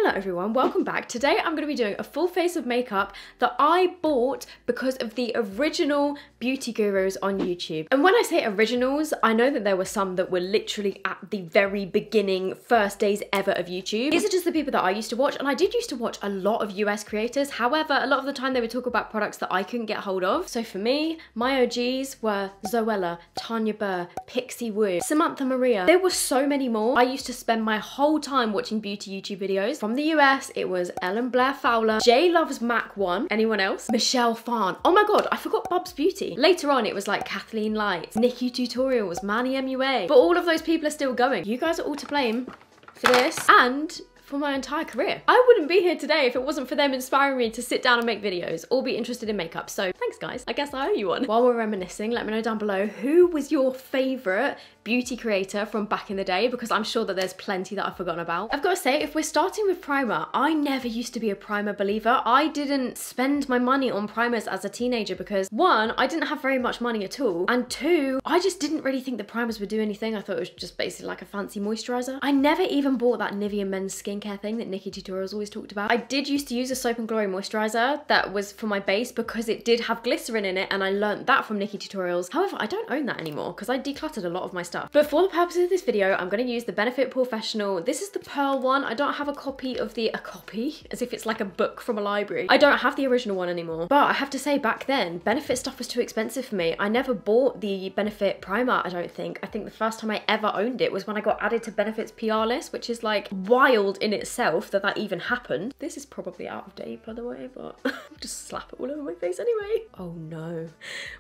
Hello everyone, welcome back. Today I'm going to be doing a full face of makeup that I bought because of the original beauty gurus on YouTube. And when I say originals, I know that there were some that were literally at the very beginning, first days ever of YouTube. These are just the people that I used to watch, and I did used to watch a lot of US creators. However, a lot of the time they would talk about products that I couldn't get hold of. So for me, my OGs were Zoella, Tanya Burr, PixiWoo, Sammi Maria. There were so many more. I used to spend my whole time watching beauty YouTube videos. From the US, it was Elle and Blair Fowler, J Loves Mac 1, anyone else? Phan. Oh my god, I forgot BubzBeauty. Later on, it was like Kathleen Lights, Nikkitutorials, Manny MUA. But all of those people are still going. You guys are all to blame for this and for my entire career. I wouldn't be here today if it wasn't for them inspiring me to sit down and make videos or be interested in makeup. So thanks guys, I guess I owe you one. While we're reminiscing, let me know down below who was your favorite beauty creator from back in the day, because I'm sure that there's plenty that I've forgotten about. I've got to say, if we're starting with primer, I never used to be a primer believer. I didn't spend my money on primers as a teenager because one, I didn't have very much money at all, and two, I just didn't really think the primers would do anything. I thought it was just basically like a fancy moisturizer. I never even bought that Nivea men's skincare thing that Nikkitutorials always talked about. I did used to use a Soap and Glory moisturizer that was for my base because it did have glycerin in it, and I learned that from Nikkitutorials. However, I don't own that anymore because I decluttered a lot of my stuff. But for the purposes of this video, I'm going to use the Benefit Professional. This is the Pearl one. I don't have a copy of the, as if it's like a book from a library. I don't have the original one anymore. But I have to say, back then, Benefit stuff was too expensive for me. I never bought the Benefit primer, I don't think. I think the first time I ever owned it was when I got added to Benefit's PR list, which is like wild in itself that that even happened. This is probably out of date, by the way, but just slap it all over my face anyway. Oh no,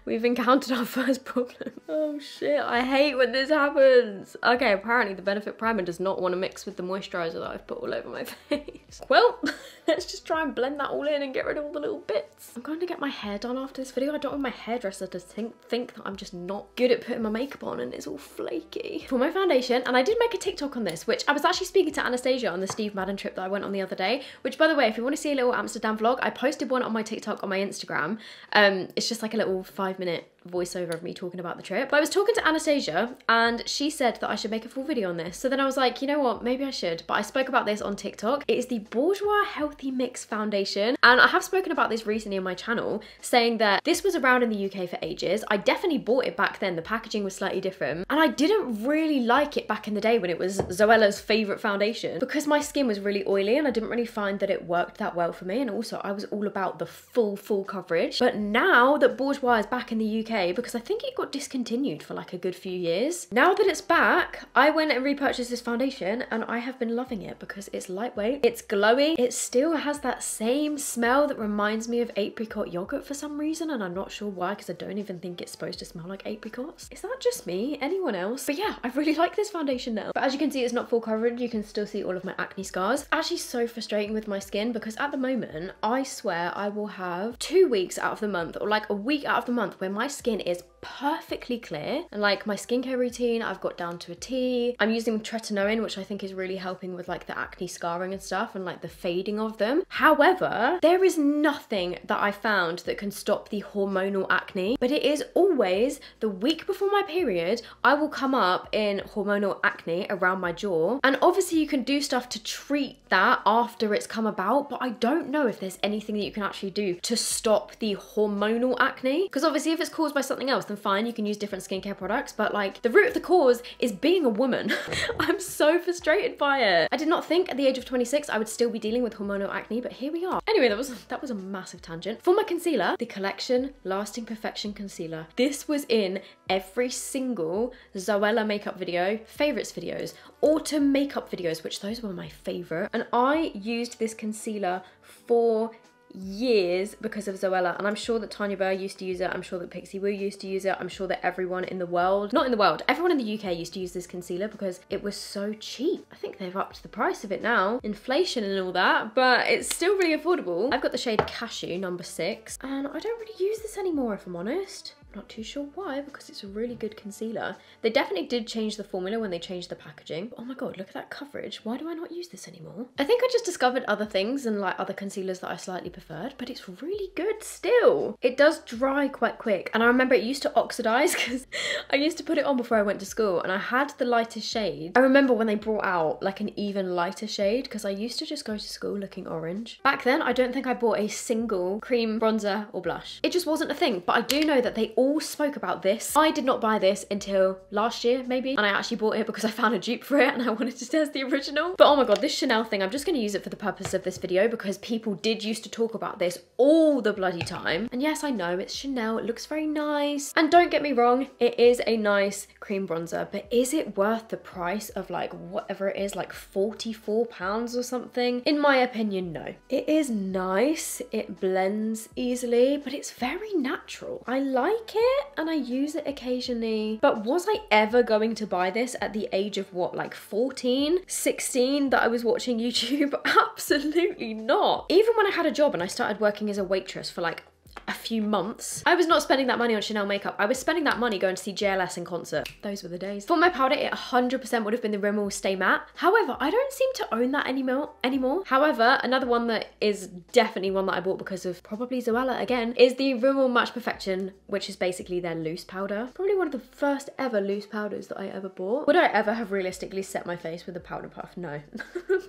we've encountered our first problem. Oh shit, I hate when this happens. Okay, apparently the Benefit primer does not want to mix with the moisturizer that I've put all over my face. Well, let's just try and blend that all in and get rid of all the little bits. I'm going to get my hair done after this video. I don't want my hairdresser to think that I'm just not good at putting my makeup on and it's all flaky. For my foundation, and I did make a TikTok on this, which I was actually speaking to Anastasia on the Steve Madden trip that I went on the other day, which by the way, if you want to see a little Amsterdam vlog, I posted one on my TikTok on my Instagram. It's just like a little 5-minute voiceover of me talking about the trip. But I was talking to Anastasia and she said that I should make a full video on this. So then I was like, you know what, maybe I should. But I spoke about this on TikTok. It is the Bourjois Healthy Mix Foundation. And I have spoken about this recently on my channel, saying that this was around in the UK for ages. I definitely bought it back then. The packaging was slightly different. And I didn't really like it back in the day when it was Zoella's favorite foundation because my skin was really oily and I didn't really find that it worked that well for me. And also I was all about the full coverage. But now that Bourjois is back in the UK, because I think it got discontinued for like a good few years. Now that it's back, I went and repurchased this foundation and I have been loving it because it's lightweight, it's glowy, it still has that same smell that reminds me of apricot yogurt for some reason, and I'm not sure why because I don't even think it's supposed to smell like apricots. Is that just me? Anyone else? But yeah, I really like this foundation now. But as you can see, it's not full coverage. You can still see all of my acne scars. It's actually so frustrating with my skin because at the moment, I swear I will have 2 weeks out of the month or like a week out of the month where my skin is perfectly clear, and like my skincare routine I've got down to a T. I'm using tretinoin, which I think is really helping with like the acne scarring and stuff and like the fading of them. However, there is nothing that I found that can stop the hormonal acne, but it is always the week before my period I will come up in hormonal acne around my jaw, and obviously you can do stuff to treat that after it's come about, but I don't know if there's anything that you can actually do to stop the hormonal acne, because obviously if it's caused by something else then fine, you can use different skincare products, but like the root of the cause is being a woman. I'm so frustrated by it. I did not think at the age of 26 I would still be dealing with hormonal acne, but here we are. Anyway, that was a massive tangent. For my concealer, the Collection Lasting Perfection Concealer. This was in every single Zoella makeup video, favorites videos, autumn makeup videos, which those were my favorite, and I used this concealer for years because of Zoella, and I'm sure that Tanya Burr used to use it, I'm sure that PixiWoo used to use it, I'm sure that everyone in the world, not in the world, everyone in the UK used to use this concealer because it was so cheap. I think they've upped the price of it now, inflation and all that, but it's still really affordable. I've got the shade Cashew number 6 and I don't really use this anymore if I'm honest. Not too sure why, because it's a really good concealer. They definitely did change the formula when they changed the packaging. Oh my god, look at that coverage. Why do I not use this anymore? I think I just discovered other things and like other concealers that I slightly preferred, but it's really good still. It does dry quite quick, and I remember it used to oxidize because I used to put it on before I went to school, and I had the lightest shade. I remember when they brought out like an even lighter shade, because I used to just go to school looking orange. Back then, I don't think I bought a single cream, bronzer or blush. It just wasn't a thing, but I do know that they all spoke about this. I did not buy this until last year maybe, and I actually bought it because I found a dupe for it and I wanted to test the original. But oh my god, this Chanel thing, I'm just going to use it for the purpose of this video because people did used to talk about this all the bloody time. And yes, I know it's Chanel, it looks very nice, and don't get me wrong, it is a nice cream bronzer, but is it worth the price of like whatever it is, like £44 or something? In my opinion, no. It is nice, it blends easily, but it's very natural. I like it and I use it occasionally, but was I ever going to buy this at the age of what, like 14, 16 that I was watching YouTube? Absolutely not. Even when I had a job and I started working as a waitress for like a few months, I was not spending that money on Chanel makeup. I was spending that money going to see JLS in concert. Those were the days. For my powder, it 100% would have been the Rimmel Stay Matte. However, I don't seem to own that anymore. However, another one that is definitely one that I bought because of probably Zoella again is the Rimmel Match Perfection, which is basically their loose powder. Probably one of the first ever loose powders that I ever bought. Would I ever have realistically set my face with a powder puff? No.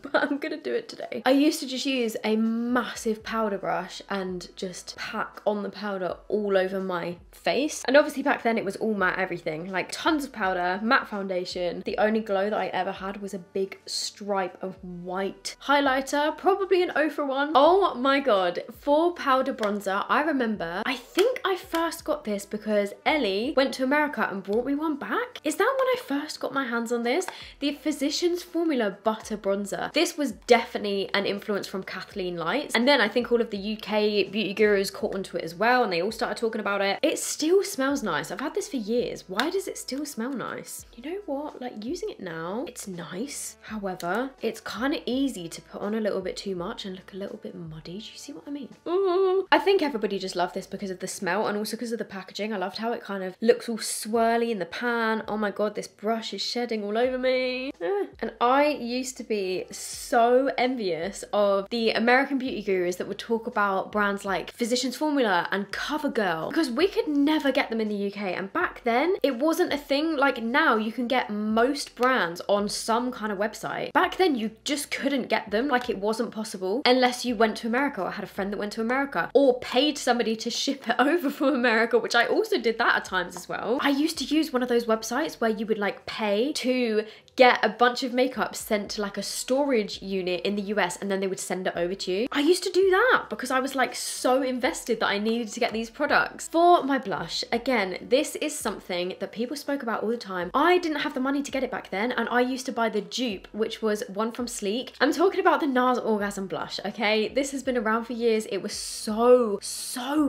But I'm gonna do it today. I used to just use a massive powder brush and just pack on the powder all over my face. And obviously back then it was all matte everything, like tons of powder, matte foundation. The only glow that I ever had was a big stripe of white highlighter, probably an 0 for 1. Oh my god, for powder bronzer, I remember, I think I first got this because Ellie went to America and brought me one back. Is that when I first got my hands on this? The Physicians Formula Butter Bronzer. This was definitely an influence from Kathleen Lights. And then I think all of the UK beauty gurus caught onto it as well, and they all started talking about it. It still smells nice. I've had this for years. Why does it still smell nice? You know what? Like using it now, it's nice. However, it's kind of easy to put on a little bit too much and look a little bit muddy. Do you see what I mean? Ooh. I think everybody just loved this because of the smell and also because of the packaging. I loved how it kind of looks all swirly in the pan. Oh my god, this brush is shedding all over me. And I used to be so envious of the American beauty gurus that would talk about brands like Physicians Formula and CoverGirl, because we could never get them in the UK, and back then it wasn't a thing. Like now you can get most brands on some kind of website. Back then you just couldn't get them, like it wasn't possible unless you went to America or had a friend that went to America or paid somebody to ship it over from America, which I also did that at times as well. I used to use one of those websites where you would like pay to get a bunch of makeup sent to like a storage unit in the US and then they would send it over to you. I used to do that because I was like so invested that I needed to get these products. For my blush, again, this is something that people spoke about all the time. I didn't have the money to get it back then, and I used to buy the dupe, which was one from Sleek. I'm talking about the NARS Orgasm blush, okay? This has been around for years. It was so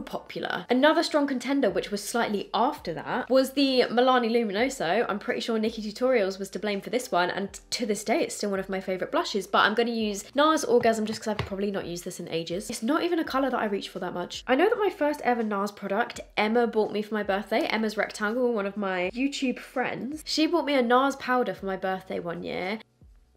popular. Another strong contender, which was slightly after that, was the Milani Luminoso. I'm pretty sure Nikkitutorials was to blame for this one, and to this day it's still one of my favorite blushes, but I'm going to use NARS Orgasm just because I've probably not used this in ages. It's not even a color that I reach for that much. I know that my first ever NARS product, Emma bought me for my birthday. Emma's Rectangle, one of my YouTube friends. She bought me a NARS powder for my birthday one year.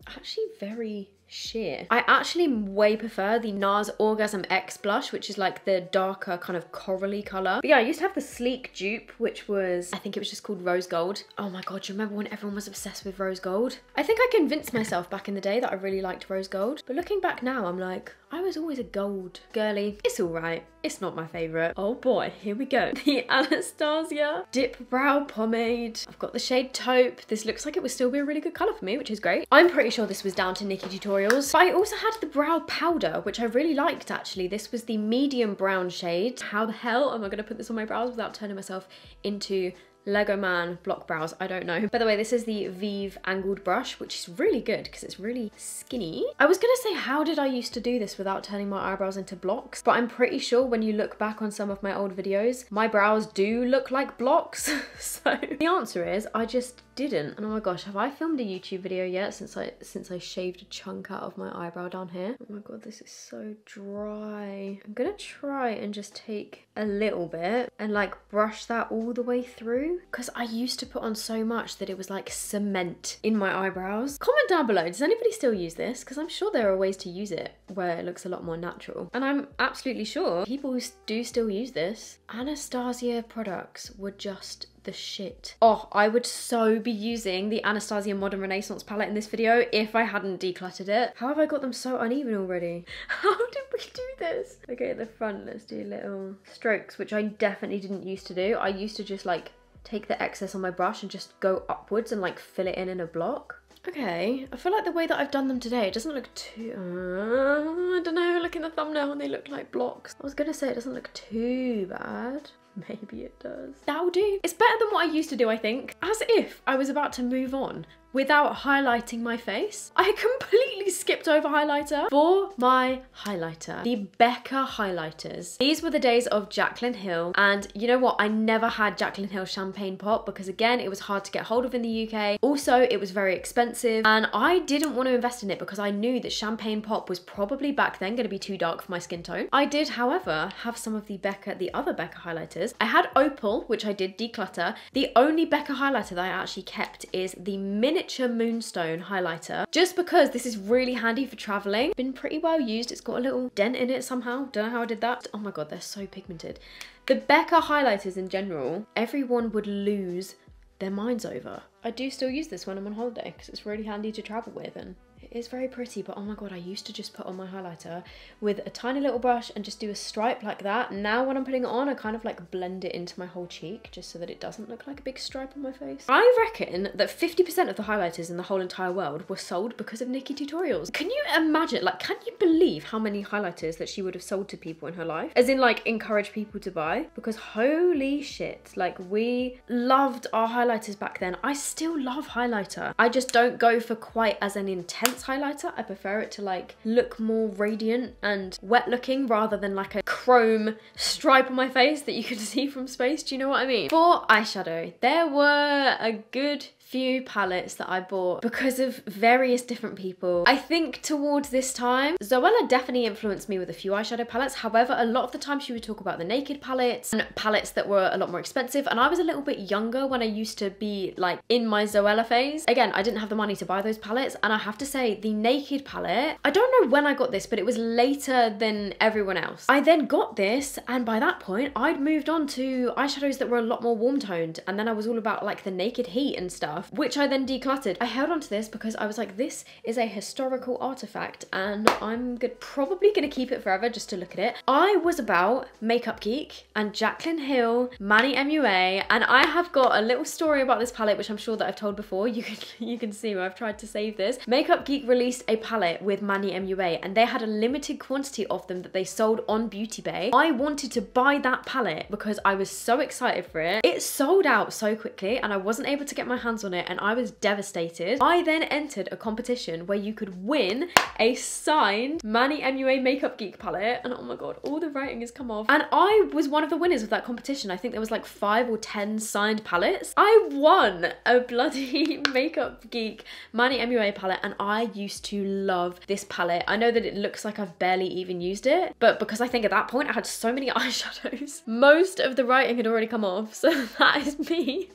Actually very sheer. I actually way prefer the NARS Orgasm X blush, which is like the darker kind of corally colour. But yeah, I used to have the Sleek dupe, which was, I think it was just called Rose Gold. Oh my god, do you remember when everyone was obsessed with Rose Gold? I think I convinced myself back in the day that I really liked Rose Gold, but looking back now, I'm like, I was always a gold girly. It's alright. It's not my favourite. Oh boy, here we go. The Anastasia Dip Brow Pomade. I've got the shade Taupe. This looks like it would still be a really good colour for me, which is great. I'm pretty sure this was down to Nikkitutorials. But I also had the brow powder, which I really liked actually. This was the medium brown shade. How the hell am I gonna put this on my brows without turning myself into Lego Man block brows? I don't know. By the way, this is the Vive angled brush, which is really good because it's really skinny. I was gonna say, how did I used to do this without turning my eyebrows into blocks? But I'm pretty sure when you look back on some of my old videos, my brows do look like blocks. So the answer is I just didn't. And oh my gosh, have I filmed a YouTube video yet since I shaved a chunk out of my eyebrow down here? Oh my god, this is so dry. I'm gonna try and just take a little bit and like brush that all the way through, because I used to put on so much that it was like cement in my eyebrows. Comment down below, does anybody still use this? Because I'm sure there are ways to use it where it looks a lot more natural. And I'm absolutely sure people do still use this. Anastasia products were just the shit. Oh, I would so be using the Anastasia Modern Renaissance palette in this video if I hadn't decluttered it. How have I got them so uneven already? How did we do this? Okay, at the front, let's do little strokes, which I definitely didn't used to do. I used to just like take the excess on my brush and just go upwards and like fill it in a block. Okay, I feel like the way that I've done them today, it doesn't look too, I don't know, look in the thumbnail and they look like blocks. I was gonna say it doesn't look too bad. Maybe it does. That'll do. It's better than what I used to do, I think. As if I was about to move on without highlighting my face. I completely skipped over highlighter for my highlighter. The Becca highlighters. These were the days of Jaclyn Hill, and you know what? I never had Jaclyn Hill Champagne Pop because again, it was hard to get hold of in the UK. Also, it was very expensive and I didn't want to invest in it because I knew that Champagne Pop was probably back then going to be too dark for my skin tone. I did, however, have some of the other Becca highlighters. I had Opal, which I did declutter. The only Becca highlighter that I actually kept is the Miniature Moonstone highlighter, just because this is really handy for traveling. Been pretty well used. It's got a little dent in it somehow. Don't know how I did that. Oh my god, they're so pigmented. The Becca highlighters in general, everyone would lose their minds over. I do still use this when I'm on holiday because it's really handy to travel with, and it is very pretty, but oh my god, I used to just put on my highlighter with a tiny little brush and just do a stripe like that. Now when I'm putting it on, I kind of like blend it into my whole cheek just so that it doesn't look like a big stripe on my face. I reckon that 50% of the highlighters in the whole entire world were sold because of Nikkitutorials. Can you imagine, like, can you believe how many highlighters that she would have sold to people in her life? As in like encourage people to buy? Because holy shit, like we loved our highlighters back then. I still love highlighter. I just don't go for quite as an intense highlighter. I prefer it to like look more radiant and wet looking rather than like a chrome stripe on my face that you can see from space. Do you know what I mean? For eyeshadow, there were a good few palettes that I bought because of various different people. I think towards this time, Zoella definitely influenced me with a few eyeshadow palettes. However, a lot of the time she would talk about the Naked palettes and palettes that were a lot more expensive. And I was a little bit younger when I used to be like in my Zoella phase. Again, I didn't have the money to buy those palettes. And I have to say the Naked palette, I don't know when I got this, but it was later than everyone else. I then got this, and by that point, I'd moved on to eyeshadows that were a lot more warm toned. And then I was all about like the Naked Heat and stuff, which I then decluttered. I held on to this because I was like, this is a historical artifact and I'm probably gonna keep it forever just to look at it. I was about Makeup Geek and Jaclyn Hill, Manny MUA, and I have got a little story about this palette which I'm sure that I've told before. You can see where I've tried to save this. Makeup Geek released a palette with Manny MUA and they had a limited quantity of them that they sold on Beauty Bay. I wanted to buy that palette because I was so excited for it. It sold out so quickly and I wasn't able to get my hands on it, and I was devastated. I then entered a competition where you could win a signed Manny MUA Makeup Geek palette, and oh my god, all the writing has come off. And I was one of the winners of that competition. I think there was like 5 or 10 signed palettes. I won a bloody Makeup Geek Manny MUA palette, and I used to love this palette. I know that it looks like I've barely even used it, but because I think at that point I had so many eyeshadows, most of the writing had already come off, so that is me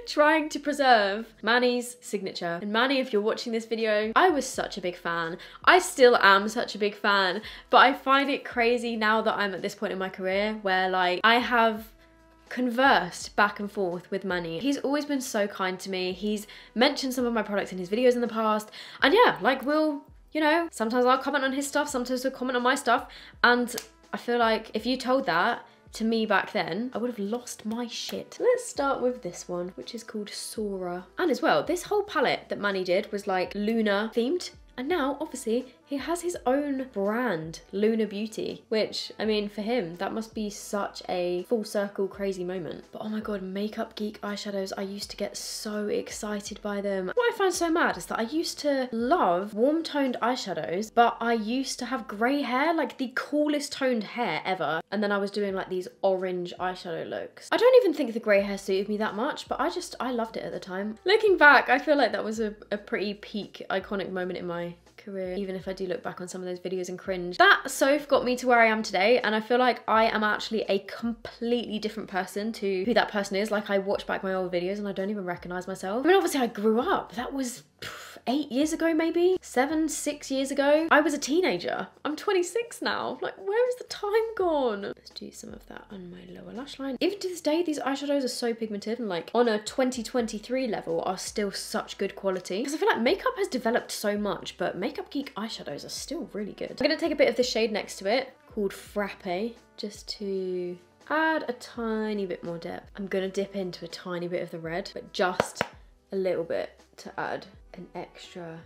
trying to preserve Manny's signature. And Manny, if you're watching this video, I was such a big fan. I still am such a big fan, but I find it crazy now that I'm at this point in my career where like I have conversed back and forth with Manny. He's always been so kind to me. He's mentioned some of my products in his videos in the past, and yeah, like we'll, you know, sometimes I'll comment on his stuff, sometimes he'll comment on my stuff, and I feel like if you told that to me back then, I would have lost my shit. Let's start with this one, which is called Sora. And as well, this whole palette that Manny did was like lunar themed. And now, obviously, He has his own brand, Lunar Beauty, which, I mean, for him, that must be such a full circle crazy moment. But oh my god, Makeup Geek eyeshadows, I used to get so excited by them. What I find so mad is that I used to love warm toned eyeshadows, but I used to have grey hair, like the coolest toned hair ever. And then I was doing like these orange eyeshadow looks. I don't even think the grey hair suited me that much, but I loved it at the time. Looking back, I feel like that was a pretty peak iconic moment in my career, even if I do look back on some of those videos and cringe. That SOPH got me to where I am today, and I feel like I am actually a completely different person to who that person is. Like, I watch back my old videos and I don't even recognize myself. I mean, obviously I grew up. That was 8 years ago, maybe 6 years ago. I was a teenager. I'm 26 now. Like, where is the time gone? Let's do some of that on my lower lash line. Even to this day, these eyeshadows are so pigmented and like on a 2023 level are still such good quality. Because I feel like makeup has developed so much, but Makeup Geek eyeshadows are still really good. I'm gonna take a bit of the shade next to it called Frappe just to add a tiny bit more depth. I'm gonna dip into a tiny bit of the red, but just a little bit to add an extra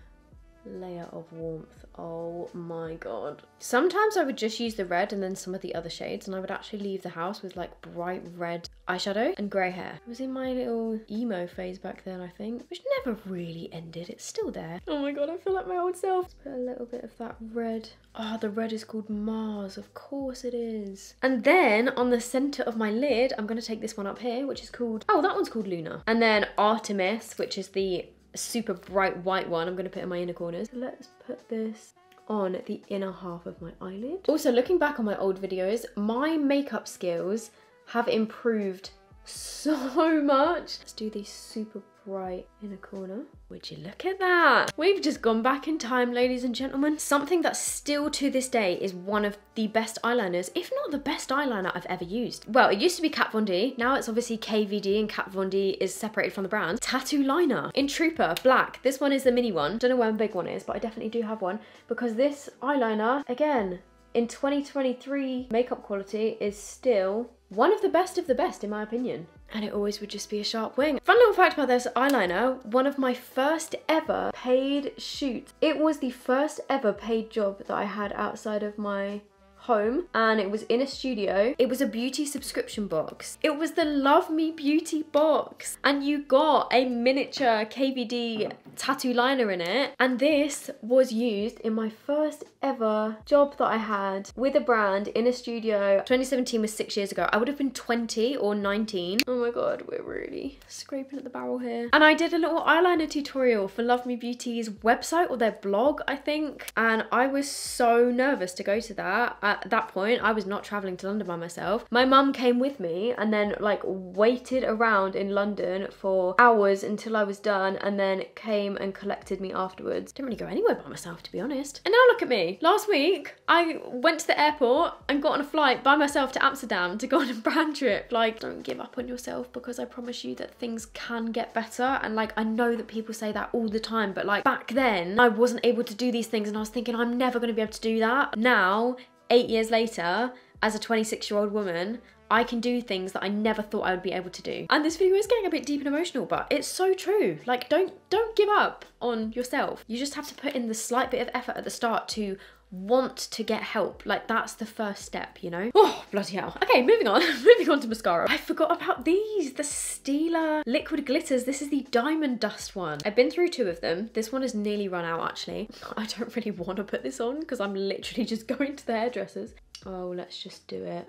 layer of warmth. Oh my god. Sometimes I would just use the red and then some of the other shades, and I would actually leave the house with like bright red eyeshadow and grey hair. I was in my little emo phase back then, I think, which never really ended. It's still there. Oh my god, I feel like my old self. Let's put a little bit of that red. Oh, the red is called Mars. Of course it is. And then on the center of my lid, I'm gonna take this one up here, which is called, oh, that one's called Luna. And then Artemis, which is the super bright white one, I'm going to put in my inner corners. So let's put this on the inner half of my eyelid. Also, looking back on my old videos, my makeup skills have improved so much. Let's do these super bright inner corner. Would you look at that? We've just gone back in time, ladies and gentlemen. Something that still to this day is one of the best eyeliners, if not the best eyeliner I've ever used. Well, it used to be Kat Von D. Now it's obviously KVD, and Kat Von D is separated from the brand. Tattoo Liner in Trooper Black. This one is the mini one. Don't know where my big one is, but I definitely do have one, because this eyeliner, again, in 2023 makeup quality, is still one of the best in my opinion. And it always would just be a sharp wing. Fun little fact about this eyeliner, one of my first ever paid shoots. It was the first ever paid job that I had outside of my home, and it was in a studio. It was a beauty subscription box. It was the Love Me Beauty box, and you got a miniature KVD tattoo liner in it, and this was used in my first ever job that I had with a brand in a studio. 2017 was 6 years ago. I would have been 20 or 19. Oh my god, we're really scraping at the barrel here. And I did a little eyeliner tutorial for Love Me Beauty's website, or their blog, I think, and I was so nervous to go to that. At that point, I was not traveling to London by myself. My mum came with me and then like waited around in London for hours until I was done, and then came and collected me afterwards. Didn't really go anywhere by myself, to be honest. And now look at me. Last week, I went to the airport and got on a flight by myself to Amsterdam to go on a brand trip. Like, don't give up on yourself, because I promise you that things can get better. And like, I know that people say that all the time, but like back then, I wasn't able to do these things, and I was thinking I'm never gonna be able to do that. Now, 8 years later, as a 26-year-old woman, I can do things that I never thought I would be able to do. And this video is getting a bit deep and emotional, but it's so true. Like, don't give up on yourself. You just have to put in the slight bit of effort at the start to want to get help. Like, that's the first step, you know? Oh, bloody hell. Okay, moving on. Moving on to mascara. I forgot about these, the Stila liquid glitters. This is the Diamond Dust one. I've been through 2 of them. This one has nearly run out, actually. I don't really want to put this on because I'm literally just going to the hairdressers. Oh, let's just do it.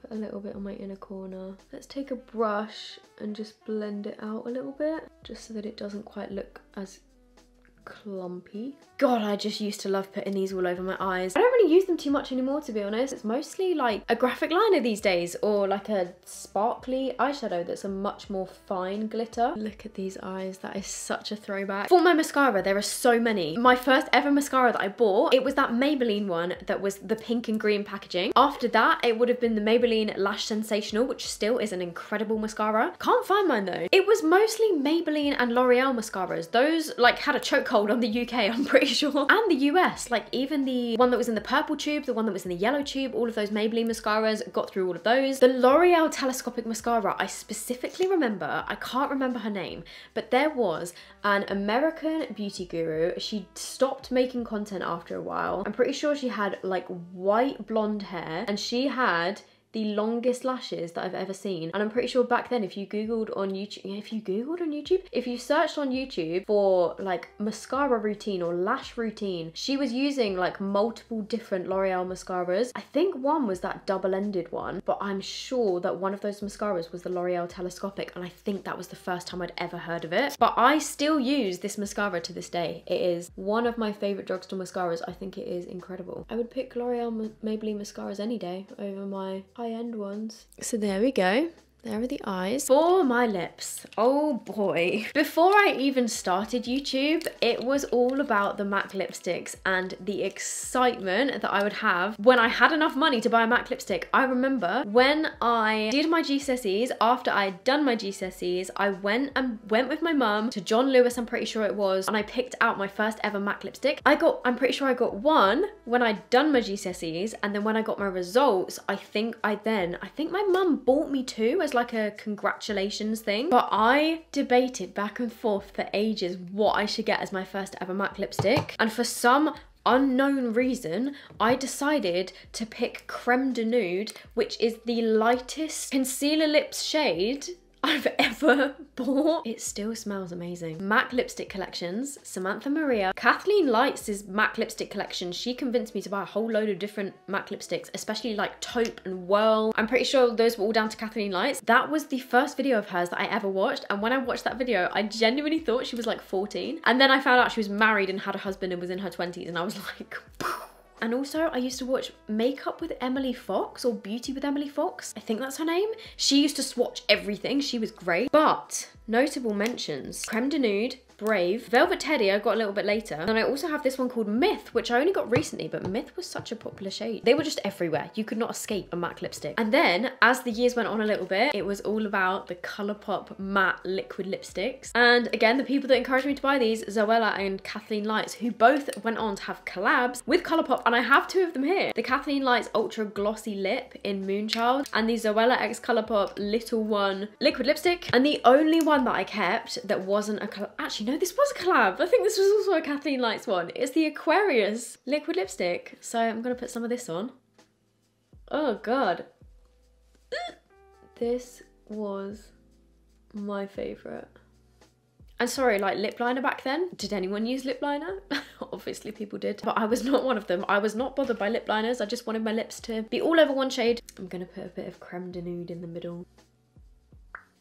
Put a little bit on my inner corner. Let's take a brush and just blend it out a little bit, just so that it doesn't quite look as clumpy. God, I just used to love putting these all over my eyes. I don't really use them too much anymore, to be honest. It's mostly like a graphic liner these days, or like a sparkly eyeshadow that's a much more fine glitter. Look at these eyes. That is such a throwback. For my mascara, there are so many. My first ever mascara that I bought, it was that Maybelline one that was the pink and green packaging. After that, it would have been the Maybelline Lash Sensational, which still is an incredible mascara. Can't find mine though. It was mostly Maybelline and L'Oreal mascaras. Those like had a chokehold stranglehold on the UK, I'm pretty sure. And the US, like even the one that was in the purple tube, the one that was in the yellow tube, all of those Maybelline mascaras, got through all of those. The L'Oreal telescopic mascara, I specifically remember, I can't remember her name, but there was an American beauty guru. She stopped making content after a while. I'm pretty sure she had like white blonde hair and she had the longest lashes that I've ever seen. And I'm pretty sure back then if you searched on YouTube for like mascara routine or lash routine, she was using like multiple different L'Oreal mascaras. I think one was that double-ended one, but I'm sure that one of those mascaras was the L'Oreal telescopic, and I think that was the first time I'd ever heard of it. But I still use this mascara to this day. It is one of my favorite drugstore mascaras. I think it is incredible. I would pick L'Oreal Maybelline mascaras any day over my high-end ones. So there we go. There are the eyes. For my lips, oh boy. Before I even started YouTube, it was all about the MAC lipsticks and the excitement that I would have when I had enough money to buy a MAC lipstick. I remember when I did my GCSEs, after I'd done my GCSEs, I went with my mum to John Lewis, I'm pretty sure it was, and I picked out my first ever MAC lipstick. I'm pretty sure I got one when I'd done my GCSEs, and then when I got my results, I think my mum bought me two as like a congratulations thing. But I debated back and forth for ages what I should get as my first ever MAC lipstick, and for some unknown reason I decided to pick Creme de Nude, which is the lightest concealer lips shade I've ever bought. It still smells amazing. MAC lipstick collections, Sammi Maria. Kathleen Lights' MAC lipstick collection, she convinced me to buy a whole load of different MAC lipsticks, especially like Taupe and Whirl. I'm pretty sure those were all down to Kathleen Lights. That was the first video of hers that I ever watched, and when I watched that video, I genuinely thought she was like 14. And then I found out she was married and had a husband and was in her 20s, and I was like, and also, I used to watch Makeup with Emily Fox, or Beauty with Emily Fox. I think that's her name. She used to swatch everything. She was great. But notable mentions: Creme de Nude, Brave, Velvet Teddy I got a little bit later. And I also have this one called Myth, which I only got recently, but Myth was such a popular shade. They were just everywhere. You could not escape a MAC lipstick. And then, as the years went on a little bit, it was all about the Colourpop matte liquid lipsticks. And again, the people that encouraged me to buy these, Zoella and Kathleen Lights, who both went on to have collabs with Colourpop, and I have two of them here. The Kathleen Lights Ultra Glossy Lip in Moonchild, and the Zoella x Colourpop Little One liquid lipstick. And the only one that I kept that wasn't a collab, actually no, this was a collab. I think this was also a Kathleen Lights one. It's the Aquarius liquid lipstick. So I'm gonna put some of this on. Oh God. This was my favorite. And sorry, like lip liner back then. Did anyone use lip liner? Obviously people did, but I was not one of them. I was not bothered by lip liners. I just wanted my lips to be all over one shade. I'm gonna put a bit of Creme de Nude in the middle.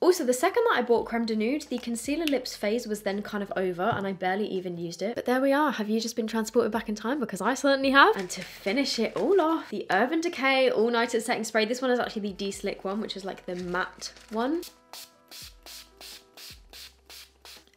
Also, the second that I bought Creme de Nude, the concealer lips phase was then kind of over and I barely even used it. But there we are. Have you just been transported back in time? Because I certainly have. And to finish it all off, the Urban Decay All Nighter Setting Spray. This one is actually the De-Slick one, which is like the matte one.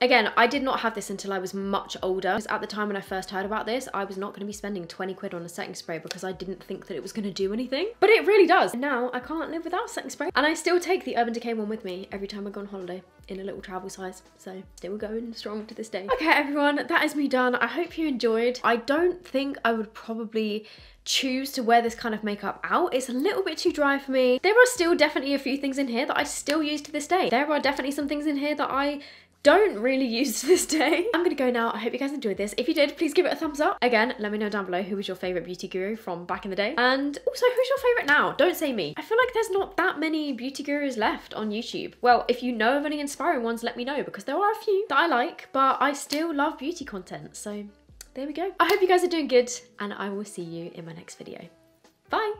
Again, I did not have this until I was much older, because at the time when I first heard about this, I was not going to be spending 20 quid on a setting spray because I didn't think that it was going to do anything. But it really does. And now I can't live without setting spray. And I still take the Urban Decay one with me every time I go on holiday in a little travel size. So still going strong to this day. Okay, everyone, that is me done. I hope you enjoyed. I don't think I would probably choose to wear this kind of makeup out. It's a little bit too dry for me. There are still definitely a few things in here that I still use to this day. There are definitely some things in here that I don't really use to this day. I'm gonna go now. I hope you guys enjoyed this. If you did, please give it a thumbs up. Again, let me know down below who was your favorite beauty guru from back in the day. And also, who's your favorite now? Don't say me. I feel like there's not that many beauty gurus left on YouTube. Well, if you know of any inspiring ones, let me know, because there are a few that I like, but I still love beauty content. So there we go. I hope you guys are doing good, and I will see you in my next video. Bye.